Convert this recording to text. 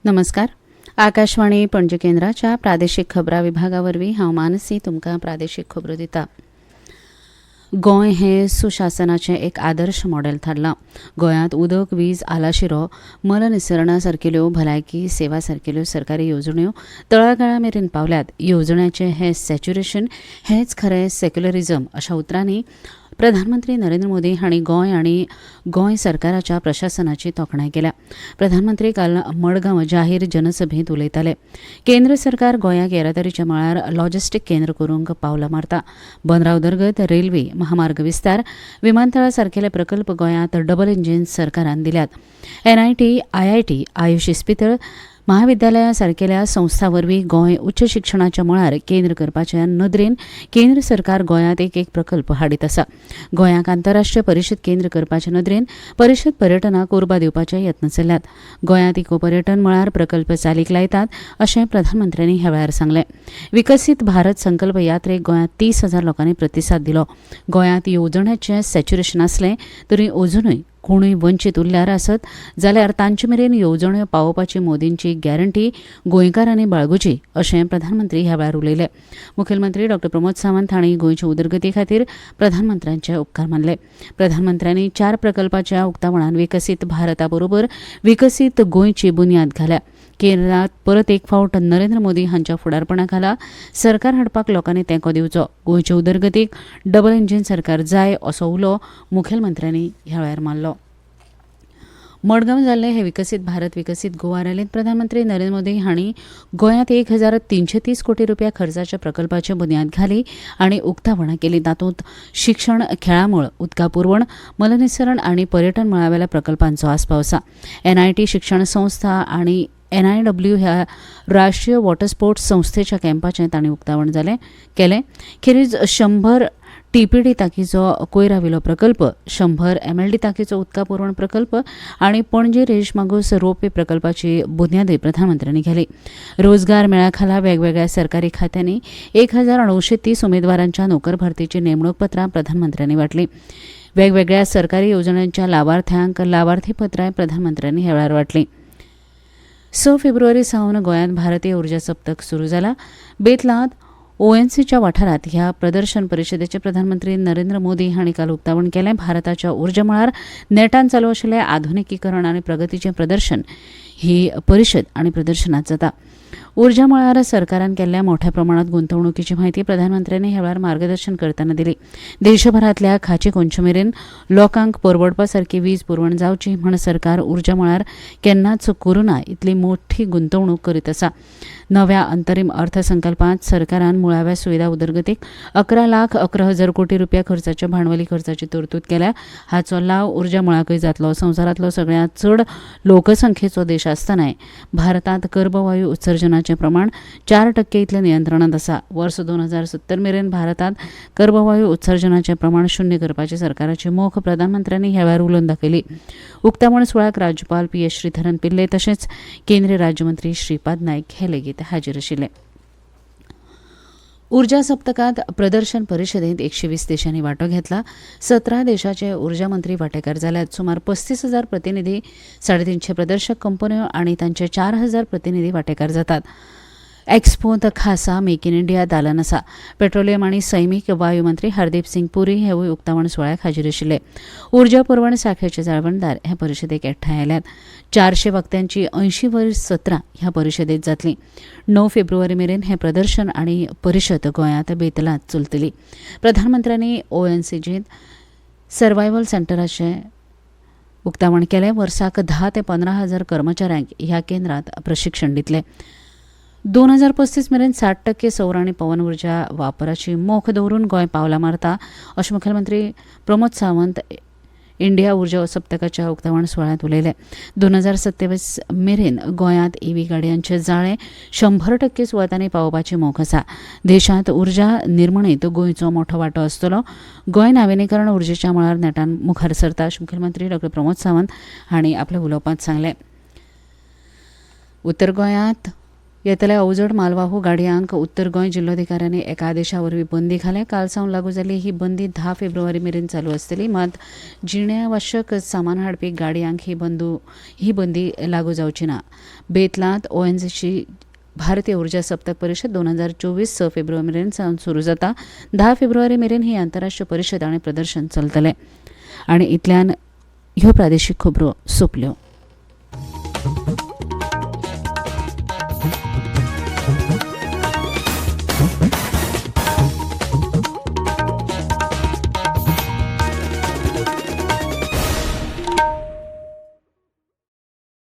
नमस्कार. आकाशवाणी पणजी केंद्राच्या प्रादेशीक खबरां विभागावरवीं हांव मानसी तुमकां प्रादेशीक खबरो दिता. गोंय हें सुशासनाचें एक आदर्श मॉडेल थारलां. गोंयांत उदक, वीज, आलाशिरो, मलनिसरणा सारकिल्यो भलायकी सेवा सारकिल्यो सरकारी येवजण्यो तळागाळा मेरेन पावल्यात. येवजण्यांचें हें सॅच्युरेशन हेंच खरें सेक्युलरिझम अशा उतरांनी प्रधानमंत्री नरेंद्र मोदी हांणी गोंय आनी गोंय सरकाराच्या प्रशासनाची तोखणाय केल्या. प्रधानमंत्री काल मडगांव जाहीर जनसभेत उलयताले. केंद्र सरकार गोंयाक येरादारीच्या मळार लॉजिस्टीक केंद्र करूंक पावलां मारता. बंदरा उदरगत, रेल्वे, महामार्ग विस्तार, विमानतळा सारकेले प्रकल्प गोंयांत डबल इंजीन सरकारान दिल्यात. NIT, IIT, आयुष इस्पितळ, महाविद्यालयां सारकेल्या संस्था वरवीं गोंय उच्च शिक्षणाच्या मळार केंद्र करपाच्या नदरेन केंद्र सरकार गोंयांत एक प्रकल्प हाडीत आसा. गोंयांक आंतरराष्ट्रीय परिशद केंद्र करपाच्या नदरेन परिशद पर्यटनाक उर्बा दिवपाचे यत्न चल्ल्यात. गोंयांत इको पर्यटन मळार प्रकल्प चालीक लायतात अशें प्रधानमंत्र्यांनी ह्या वेळार सांगलें. विकसीत भारत संकल्प यात्रेक गोंयांत 30,000 लोकांनी प्रतिसाद दिलो. गोंयांत येवजण्यांचें सॅच्युरेशन आसलें तरी अजुनूय कोणूय वंचीत उरल्यार आसत जाल्यार तांचे मेरेन येवजण्यो पावोवपाची मोदींची गॅरंटी गोंयकारांनी बाळगुची अशें प्रधानमंत्री ह्या वेळार उलयले. मुखेलमंत्री डॉ. प्रमोद सावंत हांणी गोंयचे उदरगती खातीर प्रधानमंत्र्यांचे उपकार मानले. प्रधानमंत्र्यांनी 4 प्रकल्पाच्या उक्तावणान विकसीत भारता बरोबर विकसीत गोंयची बुन्याद घाल्या. केंद्रांत परत एक फावट नरेंद्र मोदी हांच्या फुडारपणा खाला सरकार हाडपाक लोकांनी तेंको दिवचो. गोंयचे उदरगतीक डबल इंजीन सरकार जाय असो उलो मुखेलमंत्र्यांनी ह्या वेळार मारलो. मडगांव जाल्ले हे विकसीत भारत विकसीत गोवा रॅलींत प्रधानमंत्री नरेंद्र मोदी हांणी गोंयांत 1,330 कोटी रुपया खर्चाच्या प्रकल्पाची बुन्याद घाली आनी उक्तावणां केली. तातूंत शिक्षण, खेळामळ, उदका पुरवण, मलनिसरण आनी पर्यटन मळावेल्या प्रकल्पांचो आस्पाव आसा. NIT शिक्षण संस्था आनी NIW ह्या राष्ट्रीय वॉटर स्पोर्ट्स संस्थेच्या कॅम्पाचें तांणी उक्तावण केलें. खेरीज 100 TPD तांकीचो कोयराविलो प्रकल्प, 100 MLD तांकीचो उदका पुरवण प्रकल्प आनी पणजी रेशमागूस रोपवे प्रकल्पाची बुन्यादय प्रधानमंत्र्यांनी घाली. रोजगार मेळा खाला वेगवेगळ्या सरकारी खात्यांनी 1,930 उमेदवारांच्या नोकर भरतीची नेमणूक पत्रां प्रधानमंत्र्यांनी वाटली. वेगवेगळ्या सरकारी येवजण्यांच्या लाभार्थ्यांक लाभार्थी पत्रांय प्रधानमंत्र्यांनी ह्या वेळार वाटली. 6 फेब्रुवारी सावन गोंयांत भारतीय उर्जा सप्तक सुरू जाला. बेतलांत ONGCच्या वाठारांत ह्या प्रदर्शन परिशदेचे प्रधानमंत्री नरेंद्र मोदी हांणी काल उक्तावण केलें. भारताच्या उर्जा मळार नेटान चालू आशिल्लें आधुनिकीकरण आनी प्रगतीचें प्रदर्शन ही परिशद आनी प्रदर्शनांत जाता. उर्जा मळार सरकारान केल्ल्या मोठ्या प्रमाणांत गुंतवणुकीची म्हायती प्रधानमंत्र्यांनी ह्या वेळार मार्गदर्शन करतना दिली. देशभरांतल्या खाची कोनशे मेरेन लोकांक परवडपा सारकी वीज पुरवण जावची म्हण सरकार उर्जा मळार केन्नाच करूं ना इतली मोठी गुंतवणूक करीत आसा. नव्या अंतरीम अर्थसंकल्पांत सरकारान मुळाव्या सुविधा उदरगतीक 11,11,000 कोटी रुपया खर्चाच्या भांडवली खर्चाची तरतूद केल्या. हाचो लाव उर्जा मळाकय जातलो. संवसारांतलो सगळ्यांत चड लोकसंख्येचो देश आसतनाय भारतांत कर्बवायू उत्सर्जनाचें प्रमाण 4% इतलें नियंत्रणांत आसा. वर्स 2070 मेरेन भारतांत कर्बवायू उत्सर्जनाचें प्रमाण शून्य करपाची सरकाराची मोख प्रधानमंत्र्यांनी ह्या वेळार उलोवन दाखयली. उक्तावण सुवाळ्याक राज्यपाल PS श्रीधरन पिल्ले तशेंच केंद्रीय राज्यमंत्री श्रीपाद नायक हे लेगीत हाजीर आशिल्ले. उर्जा सप्तकांत प्रदर्शन परिशदेंत 120 देशांनी वांटो घेतला. 17 देशाचे उर्जा मंत्री वांटेकार जाल्यात. सुमार 35,000 प्रतिनिधी, 350 प्रदर्शक कंपन्यो आनी तांचे 4,000 प्रतिनिधी वांटेकार जातात. एक्स्पोंत खासा मेक इन इंडिया दालन आसा. पेट्रोलियम आनी सैमीक वायू मंत्री हरदीप सिंग पुरी हेवूय उक्तावण सुवाळ्याक हाजीर आशिल्ले. उर्जा पुरवण शाखेचे जाळवणदार ह्या परिशदेक एकठांय आयल्यात. 400 वक्त्यांची 80 वयर सत्रां ह्या परिशदेंत जातलीं. 9 फेब्रुवारी मेरेन हें प्रदर्शन आनी परिशद गोंयांत बेतलांत चलतली. प्रधानमंत्र्यांनी ONGCत सर्वायवल सेंटराचें उक्तावण केलें. वर्साक 10 ते 15,000 कर्मचाऱ्यांक ह्या केंद्रांत प्रशिक्षण दितले. 2035 मेरेन 60% सौर आनी पवन उर्जा वापराची मोख दवरून गोंय पावलां मारता अशें मुखेलमंत्री प्रमोद सावंत इंडिया उर्जा सप्तकाच्या उक्तावण सुवाळ्यांत उलयले. 2027 मेरेन गोंयांत EV गाडयांचे जाळे 100% सुवातांनी पावोवपाची मोख आसा. देशांत उर्जा निर्मणीत गोंयचो मोठो वांटो आसतलो. गोंय नाविनीकरण उर्जेच्या मळार नेटान मुखार सरता अशें मुखेलमंत्री डॉ. प्रमोद सावंत हांणी आपल्या उलोवपांत सांगलें. उत्तर गोंयांत येतल्या अवजड मालवाहू गाडयांक उत्तर गोंय जिल्लोधिकाऱ्यांनी एका आदेशा वरवीं बंदी घाल्या. काल सावन लागू जाल्ली ही बंदी 10 फेब्रुवारी मेरेन चालू आसतली. मात जिणेवश्यक सामान हाडपी गाडयांक ही बंदी लागू जावची ना. बेतलांत ONGC भारतीय उर्जा सप्तक परिशद 2024 6 फेब्रुवारी मेरेन सावन सुरू जाता. 10 फेब्रुवारी मेरेन ही आंतरराष्ट्रीय परिशद आनी प्रदर्शन चलतलें. आनी इतल्यान ह्यो प्रादेशीक खबरो सोंपल्यो.